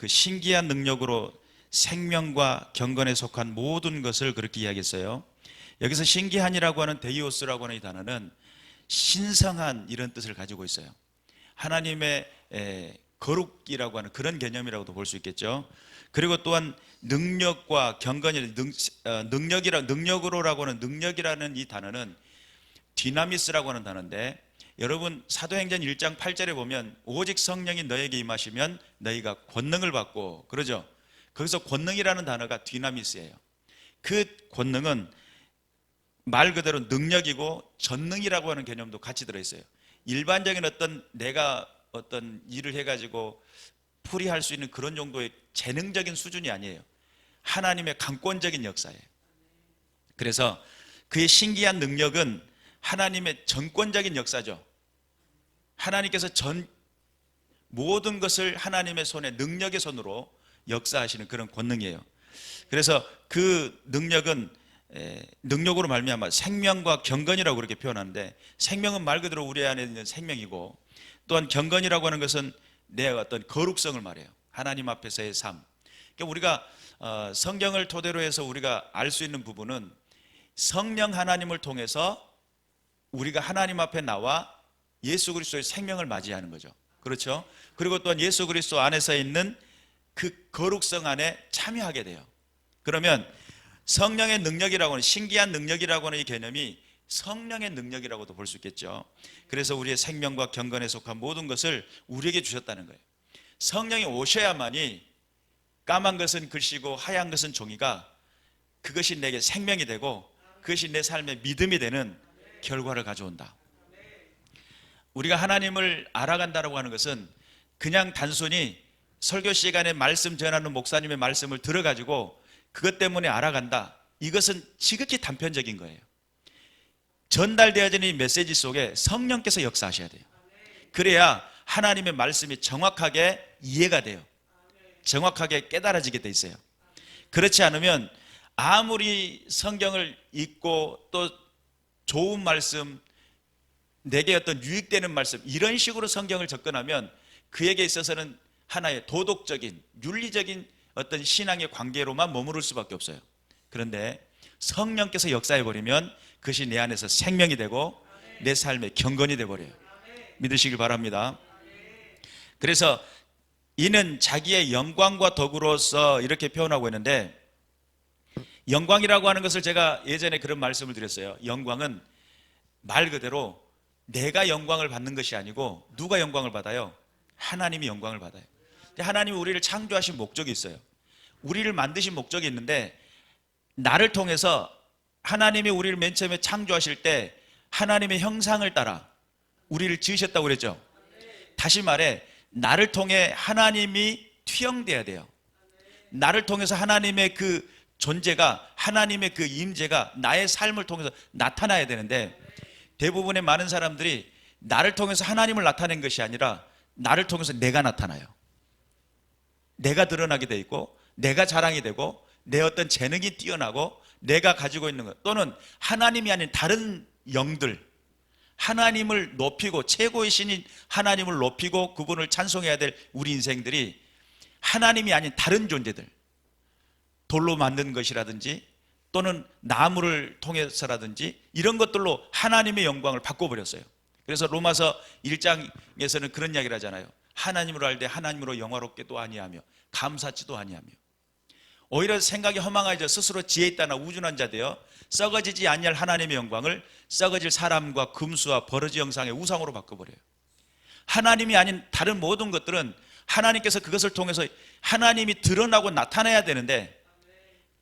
그 신기한 능력으로 생명과 경건에 속한 모든 것을 그렇게 이야기했어요. 여기서 신기한이라고 하는 데이오스라고 하는 이 단어는 신성한 이런 뜻을 가지고 있어요. 하나님의 거룩이라고 하는 그런 개념이라고도 볼 수 있겠죠. 그리고 또한 능력과 경건이 능력으로라고 하는 능력이라는 이 단어는 디나미스라고 하는 단어인데, 여러분 사도행전 1장 8절에 보면 오직 성령이 너에게 임하시면 너희가 권능을 받고, 그러죠. 거기서 권능이라는 단어가 디나미스예요. 그 권능은 말 그대로 능력이고 전능이라고 하는 개념도 같이 들어있어요. 일반적인 내가 어떤 일을 해가지고 풀이할 수 있는 그런 정도의 재능적인 수준이 아니에요. 하나님의 강권적인 역사예요. 그래서 그의 신기한 능력은 하나님의 전권적인 역사죠. 하나님께서 모든 것을 하나님의 손에, 능력의 손으로 역사하시는 그런 권능이에요. 그래서 그 능력으로 말미암아 생명과 경건이라고 그렇게 표현하는데, 생명은 말 그대로 우리 안에 있는 생명이고, 또한 경건이라고 하는 것은 내 어떤 거룩성을 말해요. 하나님 앞에서의 삶. 그러니까 우리가 성경을 토대로 해서 우리가 알 수 있는 부분은 성령 하나님을 통해서 우리가 하나님 앞에 나와 예수 그리스도의 생명을 맞이하는 거죠. 그렇죠? 그리고 또한 예수 그리스도 안에서 있는 그 거룩성 안에 참여하게 돼요. 그러면 성령의 능력이라고 하는, 신기한 능력이라고 하는 이 개념이 성령의 능력이라고도 볼 수 있겠죠. 그래서 우리의 생명과 경건에 속한 모든 것을 우리에게 주셨다는 거예요. 성령이 오셔야만이 까만 것은 글씨고 하얀 것은 종이가, 그것이 내게 생명이 되고 그것이 내 삶의 믿음이 되는 결과를 가져온다. 우리가 하나님을 알아간다라고 하는 것은 그냥 단순히 설교 시간에 말씀 전하는 목사님의 말씀을 들어가지고 그것 때문에 알아간다, 이것은 지극히 단편적인 거예요. 전달되어지는 이 메시지 속에 성령께서 역사하셔야 돼요. 그래야 하나님의 말씀이 정확하게 이해가 돼요. 정확하게 깨달아지게 돼 있어요. 그렇지 않으면 아무리 성경을 읽고 또 좋은 말씀, 내게 어떤 유익되는 말씀, 이런 식으로 성경을 접근하면 그에게 있어서는 하나의 도덕적인, 윤리적인 어떤 신앙의 관계로만 머무를 수밖에 없어요. 그런데 성령께서 역사해버리면 그것이 내 안에서 생명이 되고 내 삶의 경건이 되어버려요. 믿으시길 바랍니다. 그래서 이는 자기의 영광과 덕으로서 이렇게 표현하고 있는데, 영광이라고 하는 것을 제가 예전에 그런 말씀을 드렸어요. 영광은 말 그대로 내가 영광을 받는 것이 아니고 누가 영광을 받아요? 하나님이 영광을 받아요. 하나님이 우리를 창조하신 목적이 있어요. 우리를 만드신 목적이 있는데, 나를 통해서 하나님이 우리를 맨 처음에 창조하실 때 하나님의 형상을 따라 우리를 지으셨다고 그랬죠. 다시 말해, 나를 통해 하나님이 투영돼야 돼요. 나를 통해서 하나님의 그 존재가, 하나님의 그 임재가 나의 삶을 통해서 나타나야 되는데, 대부분의 많은 사람들이 나를 통해서 하나님을 나타낸 것이 아니라 나를 통해서 내가 나타나요. 내가 드러나게 돼 있고, 내가 자랑이 되고, 내 어떤 재능이 뛰어나고, 내가 가지고 있는 것, 또는 하나님이 아닌 다른 영들, 하나님을 높이고, 최고의 신인 하나님을 높이고 그분을 찬송해야 될 우리 인생들이 하나님이 아닌 다른 존재들, 돌로 만든 것이라든지 또는 나무를 통해서라든지 이런 것들로 하나님의 영광을 바꿔버렸어요. 그래서 로마서 1장에서는 그런 이야기를 하잖아요. 하나님으로 알되 하나님으로 영화롭게도 아니하며 감사치도 아니하며, 오히려 생각이 허망하여 스스로 지혜 있다나 우준한 자 되어 썩어지지 아니할 하나님의 영광을 썩어질 사람과 금수와 버러지 형상의 우상으로 바꿔버려요. 하나님이 아닌 다른 모든 것들은 하나님께서 그것을 통해서 하나님이 드러나고 나타나야 되는데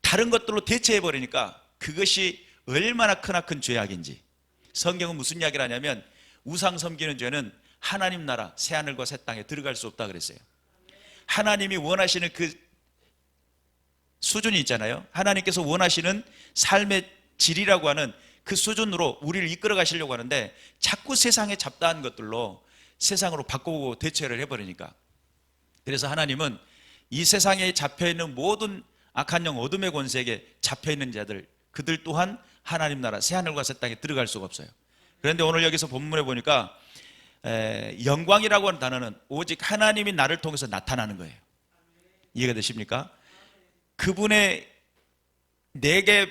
다른 것들로 대체해버리니까 그것이 얼마나 크나큰 죄악인지. 성경은 무슨 이야기를 하냐면, 우상 섬기는 죄는 하나님 나라 새하늘과 새 땅에 들어갈 수 없다 그랬어요. 하나님이 원하시는 그 수준이 있잖아요. 하나님께서 원하시는 삶의 질이라고 하는 그 수준으로 우리를 이끌어 가시려고 하는데 자꾸 세상에 잡다한 것들로 세상으로 바꾸고 대체를 해버리니까, 그래서 하나님은 이 세상에 잡혀있는 모든 악한 영 어둠의 권세에게 잡혀있는 자들, 그들 또한 하나님 나라 새하늘과 새 땅에 들어갈 수가 없어요. 그런데 오늘 여기서 본문에 보니까 영광이라고 하는 단어는 오직 하나님이 나를 통해서 나타나는 거예요. 이해가 되십니까? 그분의 내게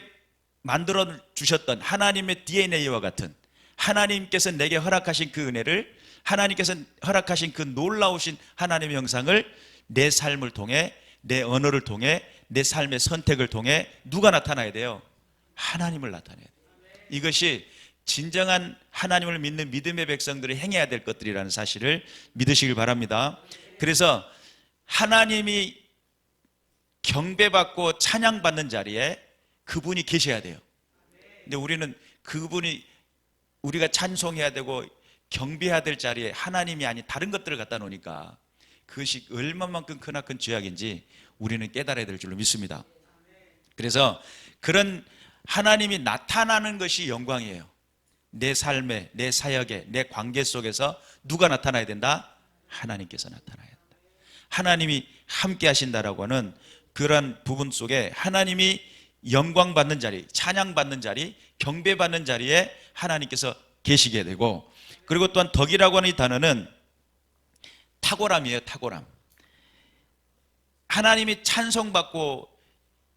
만들어 주셨던 하나님의 DNA와 같은, 하나님께서 내게 허락하신 그 은혜를, 하나님께서 허락하신 그 놀라우신 하나님의 형상을 내 삶을 통해, 내 언어를 통해, 내 삶의 선택을 통해 누가 나타나야 돼요? 하나님을 나타내야 돼요. 이것이 진정한 하나님을 믿는 믿음의 백성들이 행해야 될 것들이라는 사실을 믿으시길 바랍니다. 그래서 하나님이 경배받고 찬양받는 자리에 그분이 계셔야 돼요. 근데 우리는 그분이, 우리가 찬송해야 되고 경배해야 될 자리에 하나님이 아닌 다른 것들을 갖다 놓으니까 그것이 얼마만큼 크나큰 죄악인지 우리는 깨달아야 될 줄로 믿습니다. 그래서 그런 하나님이 나타나는 것이 영광이에요. 내 삶에, 내 사역에, 내 관계 속에서 누가 나타나야 된다? 하나님께서 나타나야 된다. 하나님이 함께 하신다라고 하는 그런 부분 속에 하나님이 영광 받는 자리, 찬양 받는 자리, 경배 받는 자리에 하나님께서 계시게 되고, 그리고 또한 덕이라고 하는 이 단어는 탁월함이에요. 탁월함. 하나님이 찬송받고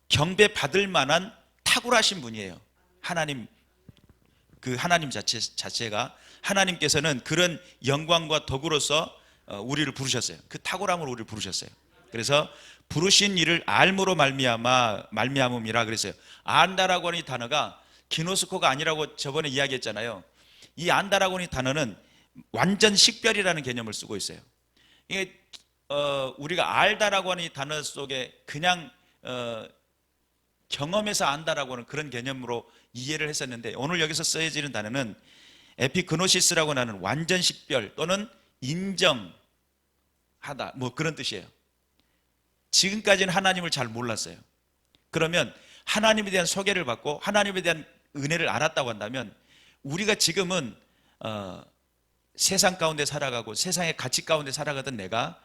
경배 받을 만한 탁월하신 분이에요. 하나님, 그 하나님 자체가, 하나님께서는 그런 영광과 덕으로서 우리를 부르셨어요. 그 탁월함으로 우리를 부르셨어요. 그래서 부르신 이를 알므로 말미암음이라 그랬어요. 안다라고 하는 이 단어가 기노스코가 아니라고 저번에 이야기했잖아요. 이 안다라고 하는 이 단어는 완전 식별이라는 개념을 쓰고 있어요. 이게 우리가 알다라고 하는 이 단어 속에 그냥 경험해서 안다라고 하는 그런 개념으로 이해를 했었는데, 오늘 여기서 쓰여지는 단어는 에피그노시스라고 하는 완전 식별 또는 인정하다, 뭐 그런 뜻이에요. 지금까지는 하나님을 잘 몰랐어요. 그러면 하나님에 대한 소개를 받고 하나님에 대한 은혜를 알았다고 한다면, 우리가 지금은 세상 가운데 살아가고 세상의 가치 가운데 살아가던 내가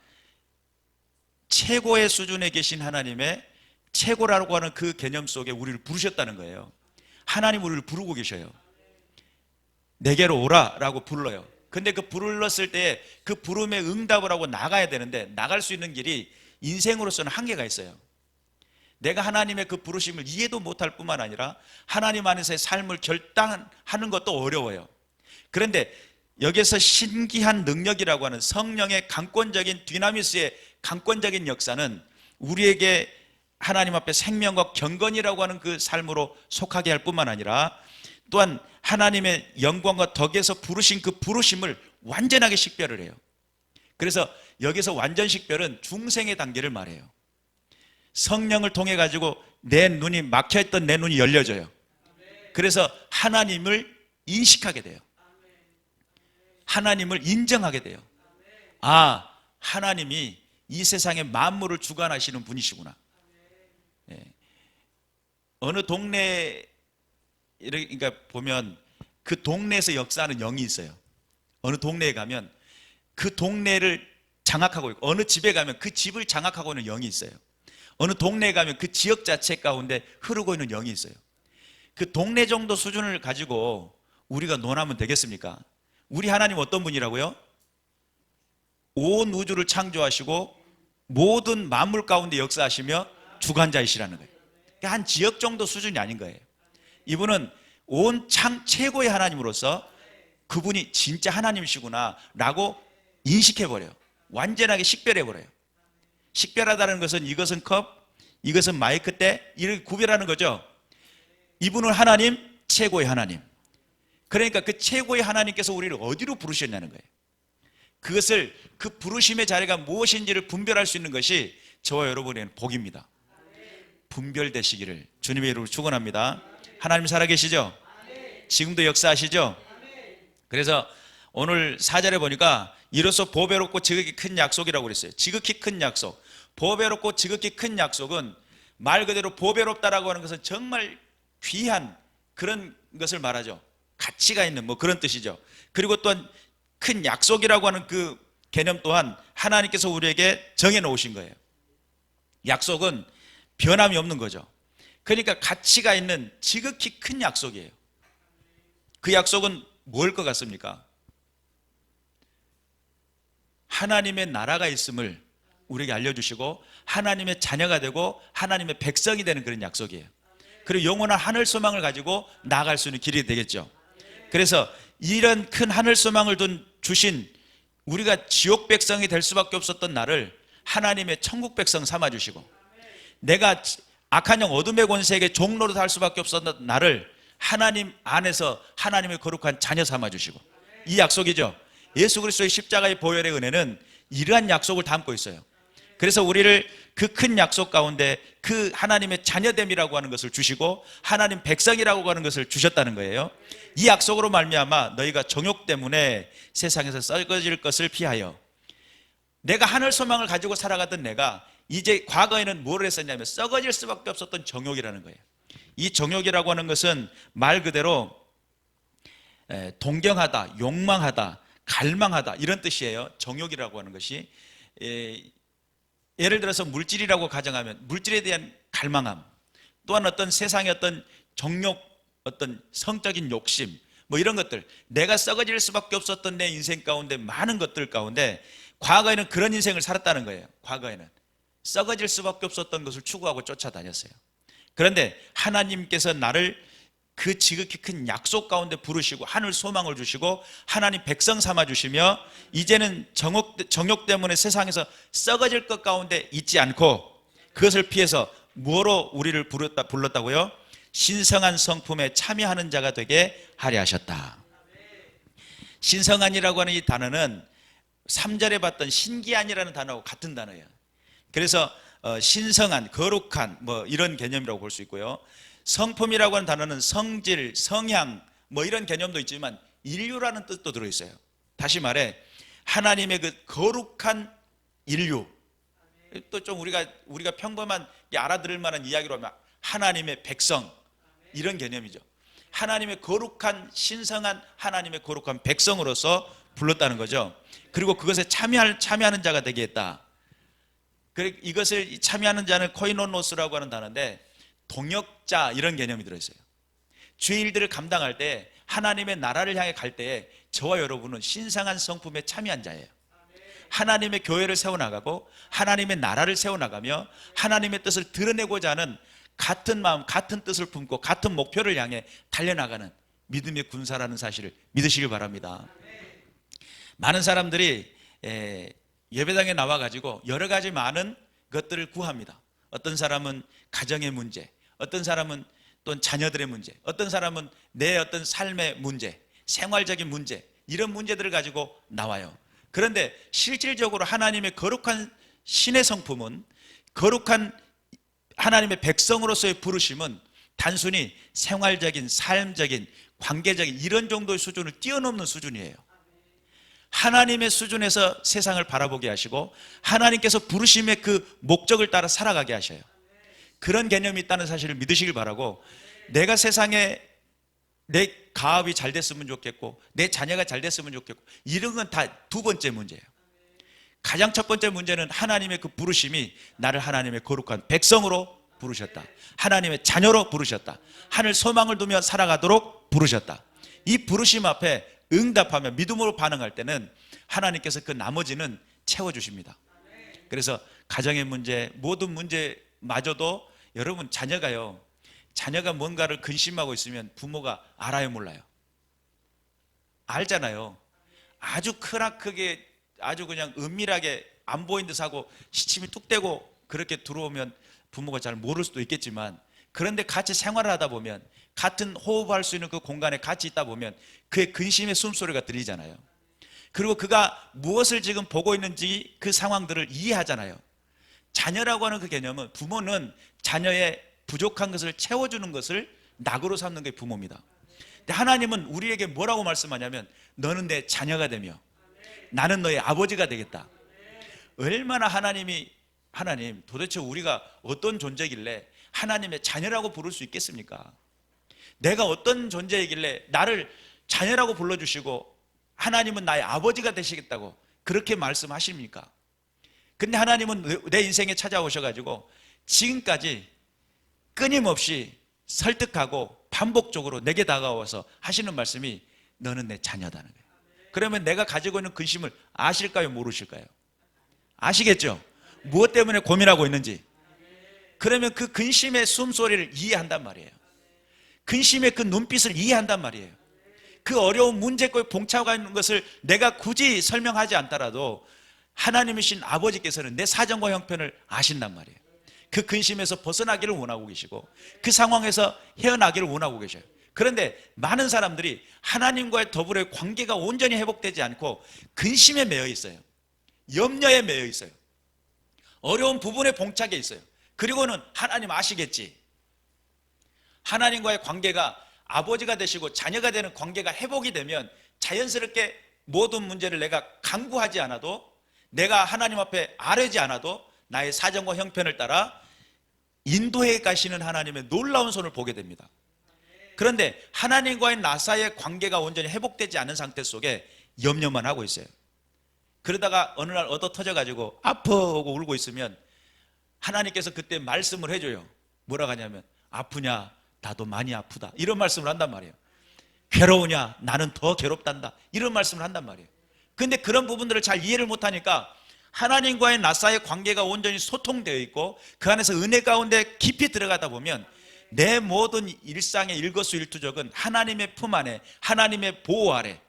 최고의 수준에 계신 하나님의 최고라고 하는 그 개념 속에 우리를 부르셨다는 거예요. 하나님 우리를 부르고 계셔요. 내게로 오라라고 불러요. 근데 그 불렀을 때 그 부름에 응답을 하고 나가야 되는데, 나갈 수 있는 길이 인생으로서는 한계가 있어요. 내가 하나님의 그 부르심을 이해도 못할 뿐만 아니라 하나님 안에서의 삶을 결단하는 것도 어려워요. 그런데 여기서 신기한 능력이라고 하는 성령의 강권적인 디나미스의 강권적인 역사는 우리에게 하나님 앞에 생명과 경건이라고 하는 그 삶으로 속하게 할 뿐만 아니라, 또한 하나님의 영광과 덕에서 부르신 그 부르심을 완전하게 식별을 해요. 그래서 여기서 완전 식별은 중생의 단계를 말해요. 성령을 통해 가지고 내 눈이 막혀있던 내 눈이 열려져요. 그래서 하나님을 인식하게 돼요. 하나님을 인정하게 돼요. 아, 하나님이 이 세상의 만물을 주관하시는 분이시구나. 예. 어느 동네, 그러니까 보면 그 동네에서 역사하는 영이 있어요. 어느 동네에 가면 그 동네를 장악하고 있고, 어느 집에 가면 그 집을 장악하고 있는 영이 있어요. 어느 동네에 가면 그 지역 자체 가운데 흐르고 있는 영이 있어요. 그 동네 정도 수준을 가지고 우리가 논하면 되겠습니까? 우리 하나님 어떤 분이라고요? 온 우주를 창조하시고 모든 만물 가운데 역사하시며 주관자이시라는 거예요. 그러니까 한 지역 정도 수준이 아닌 거예요. 이분은 온 최고의 하나님으로서 그분이 진짜 하나님이시구나 라고 인식해버려요. 완전하게 식별해버려요. 식별하다는 것은 이것은 컵, 이것은 마이크 때, 이렇게 구별하는 거죠. 이분은 하나님, 최고의 하나님. 그러니까 그 최고의 하나님께서 우리를 어디로 부르셨냐는 거예요. 그것을, 그 부르심의 자리가 무엇인지를 분별할 수 있는 것이 저와 여러분의 복입니다. 분별되시기를 주님의 이름으로 축원합니다. 하나님 살아계시죠? 지금도 역사하시죠? 그래서 오늘 4절에 보니까 이로써 보배롭고 지극히 큰 약속이라고 그랬어요. 지극히 큰 약속. 보배롭고 지극히 큰 약속은 말 그대로 보배롭다라고 하는 것은 정말 귀한 그런 것을 말하죠. 가치가 있는 뭐 그런 뜻이죠. 그리고 또한 큰 약속이라고 하는 그 개념 또한 하나님께서 우리에게 정해 놓으신 거예요. 약속은 변함이 없는 거죠. 그러니까 가치가 있는 지극히 큰 약속이에요. 그 약속은 뭘 것 같습니까? 하나님의 나라가 있음을 우리에게 알려주시고, 하나님의 자녀가 되고 하나님의 백성이 되는 그런 약속이에요. 그리고 영원한 하늘 소망을 가지고 나아갈 수 있는 길이 되겠죠. 그래서 이런 큰 하늘 소망을 주신 우리가 지옥 백성이 될 수밖에 없었던 나를 하나님의 천국 백성 삼아주시고, 내가 악한 영 어둠의 권세에게 종로로 살 수밖에 없었던 나를 하나님 안에서 하나님의 거룩한 자녀 삼아주시고, 이 약속이죠. 예수 그리스도의 십자가의 보혈의 은혜는 이러한 약속을 담고 있어요. 그래서 우리를 그 큰 약속 가운데 그 하나님의 자녀됨이라고 하는 것을 주시고 하나님 백성이라고 하는 것을 주셨다는 거예요. 이 약속으로 말미암아 너희가 정욕 때문에 세상에서 썩어질 것을 피하여, 내가 하늘 소망을 가지고 살아가던 내가 이제 과거에는 뭘 했었냐면 썩어질 수밖에 없었던 정욕이라는 거예요. 이 정욕이라고 하는 것은 말 그대로 동경하다, 욕망하다, 갈망하다 이런 뜻이에요. 정욕이라고 하는 것이 예를 들어서 물질이라고 가정하면 물질에 대한 갈망함, 또한 어떤 세상의 어떤 정욕, 어떤 성적인 욕심, 뭐 이런 것들, 내가 썩어질 수밖에 없었던 내 인생 가운데 많은 것들 가운데 과거에는 그런 인생을 살았다는 거예요. 과거에는 썩어질 수밖에 없었던 것을 추구하고 쫓아다녔어요. 그런데 하나님께서 나를 그 지극히 큰 약속 가운데 부르시고 하늘 소망을 주시고 하나님 백성 삼아주시며, 이제는 정욕 때문에 세상에서 썩어질 것 가운데 있지 않고 그것을 피해서 뭐로 우리를 불렀다고요? 신성한 성품에 참여하는 자가 되게 하려 하셨다. 신성한이라고 하는 이 단어는 3절에 봤던 신기한이라는 단어하고 같은 단어예요. 그래서 신성한, 거룩한 뭐 이런 개념이라고 볼 수 있고요. 성품이라고 하는 단어는 성질, 성향 뭐 이런 개념도 있지만 인류라는 뜻도 들어있어요. 다시 말해 하나님의 그 거룩한 인류, 또 좀 우리가 평범한 알아들을 만한 이야기로 하면 하나님의 백성, 이런 개념이죠. 하나님의 거룩한 신성한 하나님의 거룩한 백성으로서 불렀다는 거죠. 그리고 그것에 참여하는 자가 되게 했다. 이것을 참여하는 자는 코이노노스라고 하는 단어인데 동역자 이런 개념이 들어있어요. 주의 일들을 감당할 때 하나님의 나라를 향해 갈 때에 저와 여러분은 신성한 성품에 참여한 자예요. 하나님의 교회를 세워나가고 하나님의 나라를 세워나가며 하나님의 뜻을 드러내고자 하는 같은 마음, 같은 뜻을 품고 같은 목표를 향해 달려나가는 믿음의 군사라는 사실을 믿으시길 바랍니다. 많은 사람들이 예배당에 나와가지고 여러 가지 많은 것들을 구합니다. 어떤 사람은 가정의 문제, 어떤 사람은 또 자녀들의 문제, 어떤 사람은 내 어떤 삶의 문제, 생활적인 문제, 이런 문제들을 가지고 나와요. 그런데 실질적으로 하나님의 거룩한 신의 성품은, 거룩한 하나님의 백성으로서의 부르심은 단순히 생활적인, 삶적인, 관계적인 이런 정도의 수준을 뛰어넘는 수준이에요. 하나님의 수준에서 세상을 바라보게 하시고 하나님께서 부르심의 그 목적을 따라 살아가게 하셔요. 그런 개념이 있다는 사실을 믿으시길 바라고, 내가 세상에 내 가업이 잘 됐으면 좋겠고 내 자녀가 잘 됐으면 좋겠고 이런 건 다 두 번째 문제예요. 가장 첫 번째 문제는 하나님의 그 부르심이 나를 하나님의 거룩한 백성으로 부르셨다, 하나님의 자녀로 부르셨다, 하늘 소망을 두며 살아가도록 부르셨다. 이 부르심 앞에 응답하며 믿음으로 반응할 때는 하나님께서 그 나머지는 채워주십니다. 그래서 가정의 문제, 모든 문제마저도 여러분 자녀가 뭔가를 근심하고 있으면 부모가 알아요, 몰라요? 알잖아요. 아주 크게 아주 그냥 은밀하게 안 보인 듯 하고 시침이 뚝 떼고 그렇게 들어오면 부모가 잘 모를 수도 있겠지만, 그런데 같이 생활을 하다 보면 같은 호흡할 수 있는 그 공간에 같이 있다 보면 그의 근심의 숨소리가 들리잖아요. 그리고 그가 무엇을 지금 보고 있는지 그 상황들을 이해하잖아요. 자녀라고 하는 그 개념은, 부모는 자녀의 부족한 것을 채워주는 것을 낙으로 삼는 게 부모입니다. 근데 하나님은 우리에게 뭐라고 말씀하냐면 너는 내 자녀가 되며 나는 너의 아버지가 되겠다. 얼마나 하나님 도대체 우리가 어떤 존재이길래 하나님의 자녀라고 부를 수 있겠습니까? 내가 어떤 존재이길래 나를 자녀라고 불러주시고 하나님은 나의 아버지가 되시겠다고 그렇게 말씀하십니까? 근데 하나님은 내 인생에 찾아오셔가지고 지금까지 끊임없이 설득하고 반복적으로 내게 다가와서 하시는 말씀이 너는 내 자녀다는 거예요. 그러면 내가 가지고 있는 근심을 아실까요, 모르실까요? 아시겠죠? 무엇 때문에 고민하고 있는지. 그러면 그 근심의 숨소리를 이해한단 말이에요. 근심의 그 눈빛을 이해한단 말이에요. 그 어려운 문제에 봉착하는 것을 내가 굳이 설명하지 않더라도 하나님이신 아버지께서는 내 사정과 형편을 아신단 말이에요. 그 근심에서 벗어나기를 원하고 계시고 그 상황에서 헤어나기를 원하고 계셔요. 그런데 많은 사람들이 하나님과의 더불어의 관계가 온전히 회복되지 않고 근심에 매여 있어요. 염려에 매여 있어요. 어려운 부분에 봉착해 있어요. 그리고는 하나님 아시겠지. 하나님과의 관계가 아버지가 되시고 자녀가 되는 관계가 회복이 되면 자연스럽게 모든 문제를 내가 강구하지 않아도, 내가 하나님 앞에 아뢰지 않아도 나의 사정과 형편을 따라 인도해 가시는 하나님의 놀라운 손을 보게 됩니다. 그런데 하나님과의 나 사이의 관계가 온전히 회복되지 않은 상태 속에 염려만 하고 있어요. 그러다가 어느 날 얻어 터져가지고 아프고 울고 있으면 하나님께서 그때 말씀을 해줘요. 뭐라고 하냐면, 아프냐? 나도 많이 아프다. 이런 말씀을 한단 말이에요. 괴로우냐? 나는 더 괴롭단다. 이런 말씀을 한단 말이에요. 근데 그런 부분들을 잘 이해를 못하니까 하나님과의 나 사이의 관계가 온전히 소통되어 있고 그 안에서 은혜 가운데 깊이 들어가다 보면 내 모든 일상의 일거수일투족은 하나님의 품 안에, 하나님의 보호 아래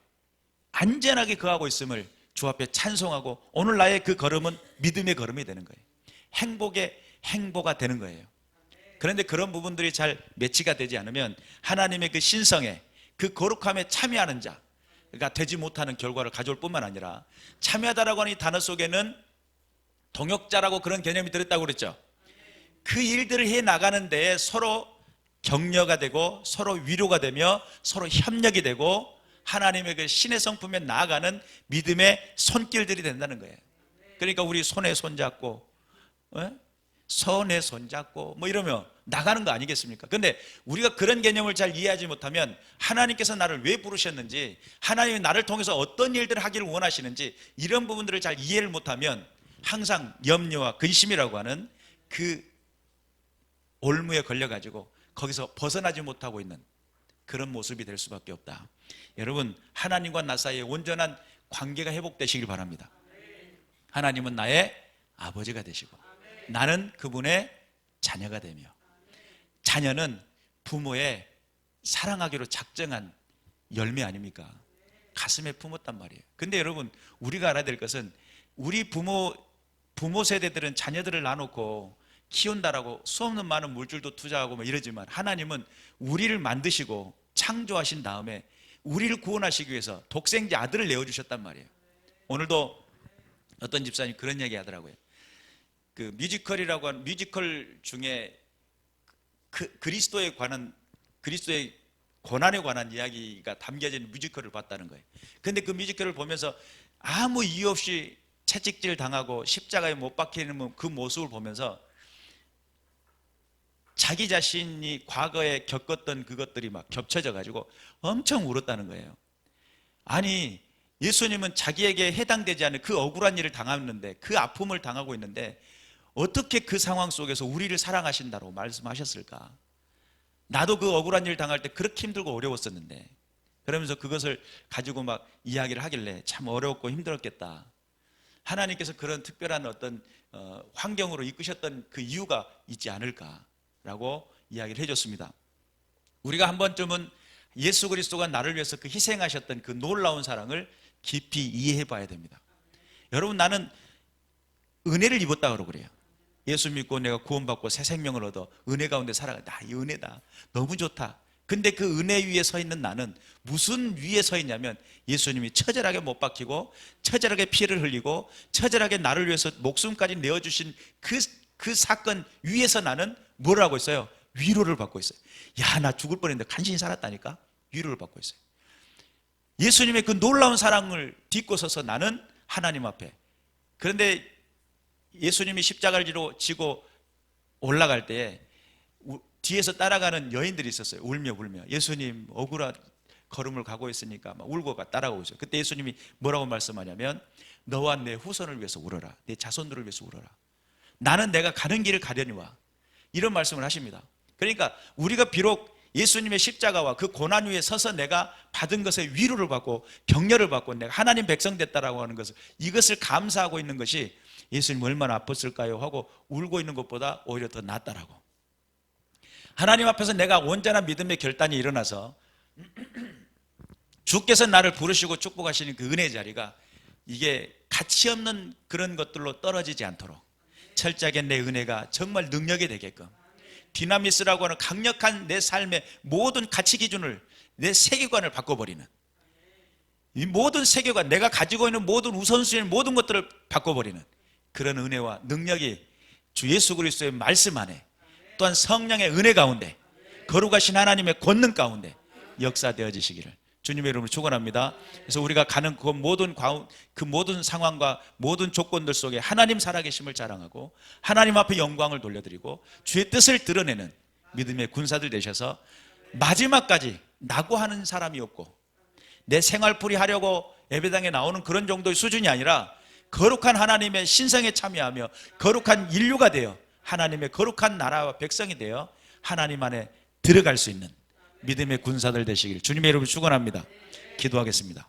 안전하게 거하고 있음을 주 앞에 찬송하고 오늘 나의 그 걸음은 믿음의 걸음이 되는 거예요. 행복의 행보가 되는 거예요. 그런데 그런 부분들이 잘 매치가 되지 않으면 하나님의 그 신성에, 그 거룩함에 참여하는 자가 되지 못하는 결과를 가져올 뿐만 아니라, 참여하다라고 하는 이 단어 속에는 동역자라고 그런 개념이 들었다고 그랬죠. 그 일들을 해 나가는 데에 서로 격려가 되고 서로 위로가 되며 서로 협력이 되고 하나님의 그 신의 성품에 나아가는 믿음의 손길들이 된다는 거예요. 그러니까 우리 손에 손잡고 손에 손잡고 뭐 이러면 나가는 거 아니겠습니까? 근데 우리가 그런 개념을 잘 이해하지 못하면 하나님께서 나를 왜 부르셨는지, 하나님이 나를 통해서 어떤 일들을 하기를 원하시는지, 이런 부분들을 잘 이해를 못하면 항상 염려와 근심이라고 하는 그 올무에 걸려가지고 거기서 벗어나지 못하고 있는 그런 모습이 될 수밖에 없다. 여러분, 하나님과 나 사이에 온전한 관계가 회복되시길 바랍니다. 하나님은 나의 아버지가 되시고 나는 그분의 자녀가 되며, 자녀는 부모의 사랑하기로 작정한 열매 아닙니까? 가슴에 품었단 말이에요. 근데 여러분, 우리가 알아야 될 것은 우리 부모 세대들은 자녀들을 놔놓고 키운다라고 수없는 많은 물질도 투자하고 뭐 이러지만, 하나님은 우리를 만드시고 창조하신 다음에 우리를 구원하시기 위해서 독생자 아들을 내어주셨단 말이에요. 오늘도 어떤 집사님이 그런 얘기 하더라고요. 그 뮤지컬이라고 하는 뮤지컬 중에 그리스도의 고난에 관한 이야기가 담겨진 뮤지컬을 봤다는 거예요. 근데 그 뮤지컬을 보면서 아무 이유 없이 채찍질 당하고 십자가에 못 박히는 그 모습을 보면서 자기 자신이 과거에 겪었던 그것들이 막 겹쳐져 가지고 엄청 울었다는 거예요. 아니, 예수님은 자기에게 해당되지 않은 그 억울한 일을 당했는데, 그 아픔을 당하고 있는데 어떻게 그 상황 속에서 우리를 사랑하신다고 말씀하셨을까? 나도 그 억울한 일을 당할 때 그렇게 힘들고 어려웠었는데, 그러면서 그것을 가지고 막 이야기를 하길래 참 어려웠고 힘들었겠다. 하나님께서 그런 특별한 어떤 환경으로 이끄셨던 그 이유가 있지 않을까라고 이야기를 해줬습니다. 우리가 한 번쯤은 예수 그리스도가 나를 위해서 그 희생하셨던 그 놀라운 사랑을 깊이 이해해 봐야 됩니다. 여러분, 나는 은혜를 입었다 그러고 그래요. 예수 믿고 내가 구원받고 새 생명을 얻어 은혜 가운데 살아간다. 이 은혜다. 너무 좋다. 근데 그 은혜 위에 서 있는 나는 무슨 위에 서 있냐면, 예수님이 처절하게 못 박히고 처절하게 피를 흘리고 처절하게 나를 위해서 목숨까지 내어주신 그 사건 위에서 나는 뭘 하고 있어요? 위로를 받고 있어요. 야, 나 죽을 뻔했는데 간신히 살았다니까? 위로를 받고 있어요. 예수님의 그 놀라운 사랑을 딛고 서서 나는 하나님 앞에, 그런데 예수님이 십자가를 지고 올라갈 때에 뒤에서 따라가는 여인들이 있었어요. 울며 예수님 억울한 걸음을 가고 있으니까 막 울고 따라가고 있어요. 그때 예수님이 뭐라고 말씀하냐면, 너와 내 후손을 위해서 울어라. 내 자손들을 위해서 울어라. 나는 내가 가는 길을 가려니와. 이런 말씀을 하십니다. 그러니까 우리가 비록 예수님의 십자가와 그 고난 위에 서서 내가 받은 것에 위로를 받고 격려를 받고 내가 하나님 백성 됐다라고 하는 것을, 이것을 감사하고 있는 것이 예수님 얼마나 아팠을까요? 하고 울고 있는 것보다 오히려 더 낫다라고. 하나님 앞에서 내가 온전한 믿음의 결단이 일어나서 주께서 나를 부르시고 축복하시는 그 은혜의 자리가 이게 가치 없는 그런 것들로 떨어지지 않도록 철저하게 내 은혜가 정말 능력이 되게끔, 디나미스라고 하는 강력한 내 삶의 모든 가치 기준을, 내 세계관을 바꿔버리는, 이 모든 세계관, 내가 가지고 있는 모든 우선순위, 모든 것들을 바꿔버리는 그런 은혜와 능력이 주 예수 그리스도의 말씀 안에, 또한 성령의 은혜 가운데, 거룩하신 하나님의 권능 가운데 역사되어지시기를 주님의 이름으로 축원합니다. 그래서 우리가 가는 그 모든 상황과 모든 조건들 속에 하나님 살아계심을 자랑하고 하나님 앞에 영광을 돌려드리고 주의 뜻을 드러내는 믿음의 군사들 되셔서 마지막까지 낙오하는 사람이 없고, 내 생활풀이 하려고 예배당에 나오는 그런 정도의 수준이 아니라 거룩한 하나님의 신성에 참여하며 거룩한 인류가 되어 하나님의 거룩한 나라와 백성이 되어 하나님 안에 들어갈 수 있는 믿음의 군사들 되시길 주님의 이름으로 축원합니다. 기도하겠습니다.